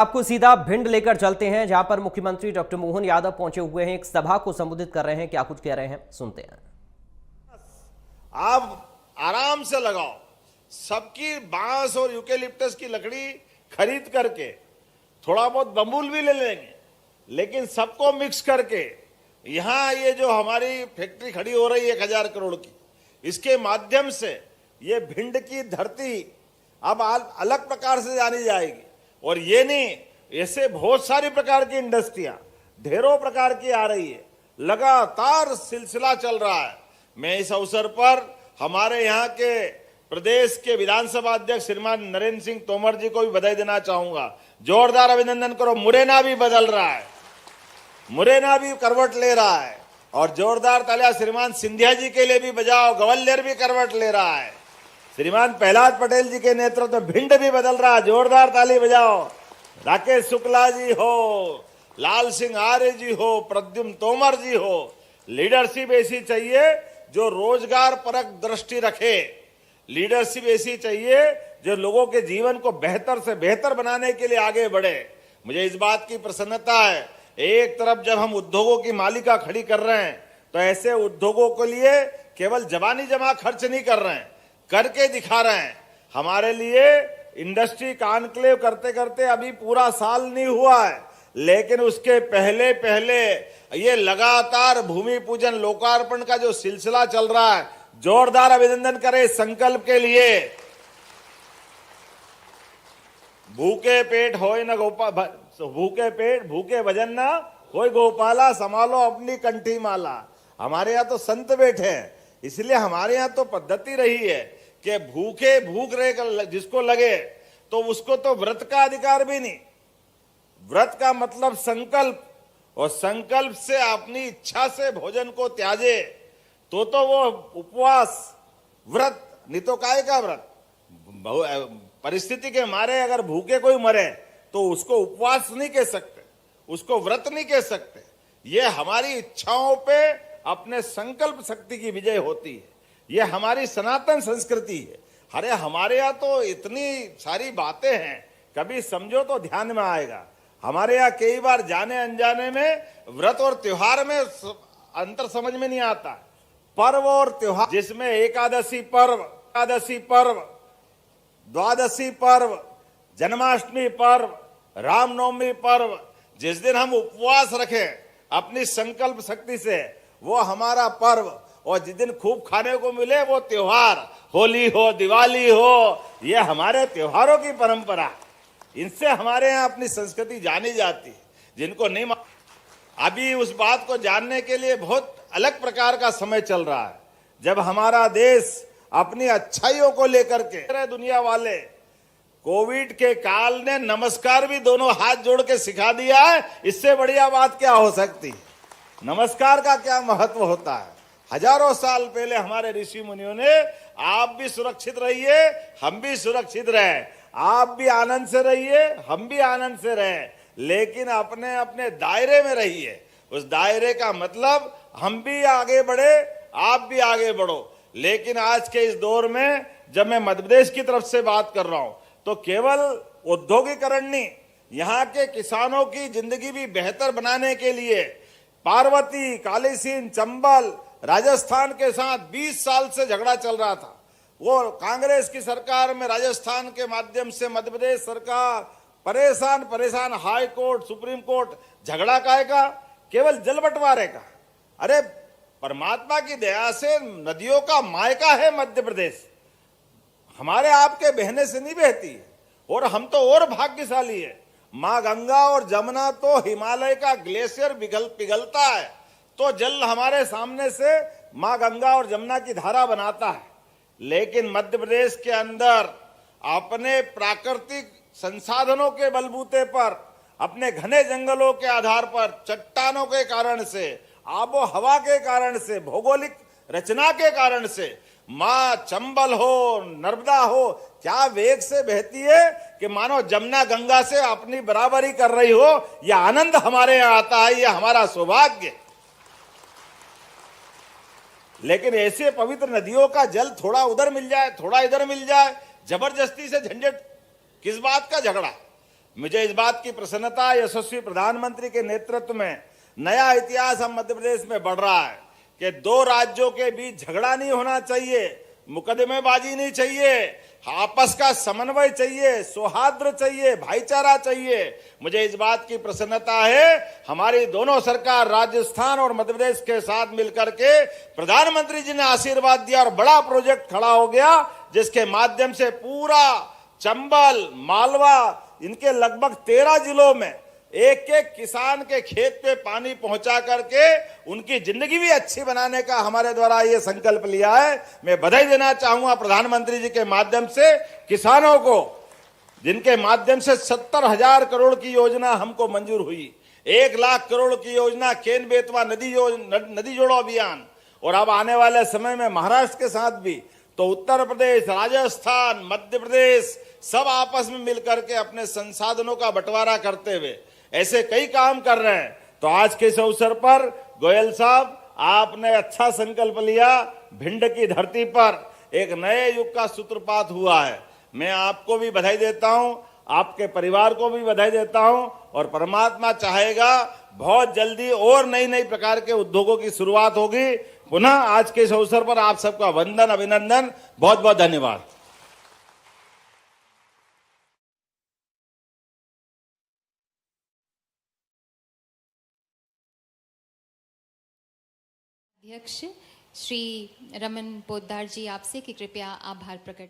आपको सीधा भिंड लेकर चलते हैं, जहां पर मुख्यमंत्री डॉक्टर मोहन यादव पहुंचे हुए हैं, एक सभा को संबोधित कर रहे हैं। क्या कुछ कह रहे हैं, सुनते हैं। आप आराम से लगाओ, सबकी बांस और यूकेलिप्टस की लकड़ी खरीद करके थोड़ा बहुत बम्बूल भी ले लेंगे, लेकिन सबको मिक्स करके यहां ये जो हमारी फैक्ट्री खड़ी हो रही है 1000 करोड़ की, इसके माध्यम से ये भिंड की धरती अब अलग प्रकार से जानी जाएगी। और ये नहीं, ऐसे बहुत सारी प्रकार की इंडस्ट्रियां ढेरों प्रकार की आ रही है, लगातार सिलसिला चल रहा है। मैं इस अवसर पर हमारे यहाँ के प्रदेश के विधानसभा अध्यक्ष श्रीमान नरेंद्र सिंह तोमर जी को भी बधाई देना चाहूंगा। जोरदार अभिनंदन करो। मुरैना भी बदल रहा है, मुरैना भी करवट ले रहा है, और जोरदार तालियां श्रीमान सिंधिया जी के लिए भी बजाओ। ग्वालियर भी करवट ले रहा है, श्रीमान प्रहलाद पटेल जी के नेतृत्व में भिंड भी बदल रहा है। जोरदार ताली बजाओ। राकेश शुक्ला जी हो, लाल सिंह आर्य जी हो, प्रद्युम्न तोमर जी हो, लीडरशिप ऐसी चाहिए जो रोजगार परक दृष्टि रखे। लीडरशिप ऐसी चाहिए जो लोगों के जीवन को बेहतर से बेहतर बनाने के लिए आगे बढ़े। मुझे इस बात की प्रसन्नता है, एक तरफ जब हम उद्योगों की मालिका खड़ी कर रहे हैं, तो ऐसे उद्योगों के लिए केवल जबानी जमा खर्च नहीं कर रहे हैं, करके दिखा रहे हैं। हमारे लिए इंडस्ट्री कॉन्क्लेव करते करते अभी पूरा साल नहीं हुआ है, लेकिन उसके पहले पहले ये लगातार भूमि पूजन लोकार्पण का जो सिलसिला चल रहा है, जोरदार अभिनंदन करें इस संकल्प के लिए। भूखे पेट होए न गोपाल, भूखे पेट भूखे भजन न होए गोपाला, संभालो अपनी कंठी माला। हमारे यहाँ तो संत बैठे हैं, इसलिए हमारे यहाँ तो पद्धति रही है कि भूखे भूख रहे जिसको लगे तो उसको तो व्रत का अधिकार भी नहीं। व्रत का मतलब संकल्प, और संकल्प से अपनी इच्छा से भोजन को त्याजे तो वो उपवास व्रत नहीं तो काय का व्रत। परिस्थिति के मारे अगर भूखे कोई मरे तो उसको उपवास नहीं कह सकते, उसको व्रत नहीं कह सकते। ये हमारी इच्छाओं पे अपने संकल्प शक्ति की विजय होती है, ये हमारी सनातन संस्कृति है। अरे हमारे यहाँ तो इतनी सारी बातें हैं, कभी समझो तो ध्यान में आएगा। हमारे यहाँ कई बार जाने अनजाने में व्रत और त्योहार में अंतर समझ में नहीं आता। पर्व और त्योहार, जिसमें एकादशी पर्व, द्वादशी पर्व, जन्माष्टमी पर्व, रामनवमी पर्व, जिस दिन हम उपवास रखें अपनी संकल्प शक्ति से, वो हमारा पर्व। और जिस दिन खूब खाने को मिले वो त्योहार, होली हो, दिवाली हो, ये हमारे त्योहारों की परंपरा। इनसे हमारे यहाँ अपनी संस्कृति जानी जाती है। जिनको नहीं, अभी उस बात को जानने के लिए बहुत अलग प्रकार का समय चल रहा है, जब हमारा देश अपनी अच्छाइयों को लेकर के दुनिया वाले। कोविड के काल ने नमस्कार भी दोनों हाथ जोड़ के सिखा दिया है, इससे बढ़िया बात क्या हो सकती है। नमस्कार का क्या महत्व होता है। हजारों साल पहले हमारे ऋषि मुनियों ने, आप भी सुरक्षित रहिए, हम भी सुरक्षित रहे, आप भी आनंद से रहिए, हम भी आनंद से रहे, लेकिन अपने अपने दायरे में रहिए। उस दायरे का मतलब हम भी आगे बढ़े, आप भी आगे बढ़ो। लेकिन आज के इस दौर में जब मैं मध्य प्रदेश की तरफ से बात कर रहा हूं, तो केवल औद्योगिकरण नहीं, यहाँ के किसानों की जिंदगी भी बेहतर बनाने के लिए पार्वती, कालीसिंध, चंबल, राजस्थान के साथ 20 साल से झगड़ा चल रहा था। वो कांग्रेस की सरकार में राजस्थान के माध्यम से मध्य प्रदेश सरकार परेशान, हाई कोर्ट, सुप्रीम कोर्ट, झगड़ा काहे का, केवल जल बंटवारे का। अरे परमात्मा की दया से नदियों का मायका है मध्य प्रदेश, हमारे आपके बहने से नहीं बहती, और हम तो और भाग्यशाली है। माँ गंगा और जमुना तो हिमालय का ग्लेशियर पिघलता है तो जल हमारे सामने से माँ गंगा और जमुना की धारा बनाता है। लेकिन मध्य प्रदेश के अंदर अपने प्राकृतिक संसाधनों के बलबूते पर, अपने घने जंगलों के आधार पर, चट्टानों के कारण से, आबो हवा के कारण से, भौगोलिक रचना के कारण से माँ चंबल हो, नर्मदा हो, क्या वेग से बहती है कि मानो जमुना गंगा से अपनी बराबरी कर रही हो। यह आनंद हमारे यहाँ आता है, यह हमारा सौभाग्य। लेकिन ऐसे पवित्र नदियों का जल थोड़ा उधर मिल जाए, थोड़ा इधर मिल जाए, जबरदस्ती से झंझट, किस बात का झगड़ा। मुझे इस बात की प्रसन्नता यशस्वी प्रधानमंत्री के नेतृत्व में नया इतिहास हम मध्य प्रदेश में बढ़ रहा है कि दो राज्यों के बीच झगड़ा नहीं होना चाहिए, मुकदमेबाजी नहीं चाहिए, आपस का समन्वय चाहिए, सौहार्द चाहिए, भाईचारा चाहिए। मुझे इस बात की प्रसन्नता है हमारी दोनों सरकार राजस्थान और मध्य प्रदेश के साथ मिलकर के प्रधानमंत्री जी ने आशीर्वाद दिया और बड़ा प्रोजेक्ट खड़ा हो गया, जिसके माध्यम से पूरा चंबल, मालवा, इनके लगभग 13 जिलों में एक एक किसान के खेत पे पानी पहुंचा करके उनकी जिंदगी भी अच्छी बनाने का हमारे द्वारा ये संकल्प लिया है। मैं बधाई देना चाहूंगा प्रधानमंत्री जी के माध्यम से किसानों को, जिनके माध्यम से 70,000 करोड़ की योजना हमको मंजूर हुई, 1 लाख करोड़ की योजना केन बेतवा नदी जोड़ो अभियान, और अब आने वाले समय में महाराष्ट्र के साथ भी, तो उत्तर प्रदेश, राजस्थान, मध्य प्रदेश सब आपस में मिलकर के अपने संसाधनों का बंटवारा करते हुए ऐसे कई काम कर रहे हैं। तो आज के इस अवसर पर गोयल साहब, आपने अच्छा संकल्प लिया, भिंड की धरती पर एक नए युग का सूत्रपात हुआ है। मैं आपको भी बधाई देता हूं, आपके परिवार को भी बधाई देता हूं, और परमात्मा चाहेगा बहुत जल्दी और नई नई प्रकार के उद्योगों की शुरुआत होगी। पुनः आज के इस अवसर पर आप सबका वंदन, अभिनंदन, बहुत बहुत धन्यवाद। अध्यक्ष श्री रमन पोद्दार जी, आपसे कि कृपया आभार प्रकट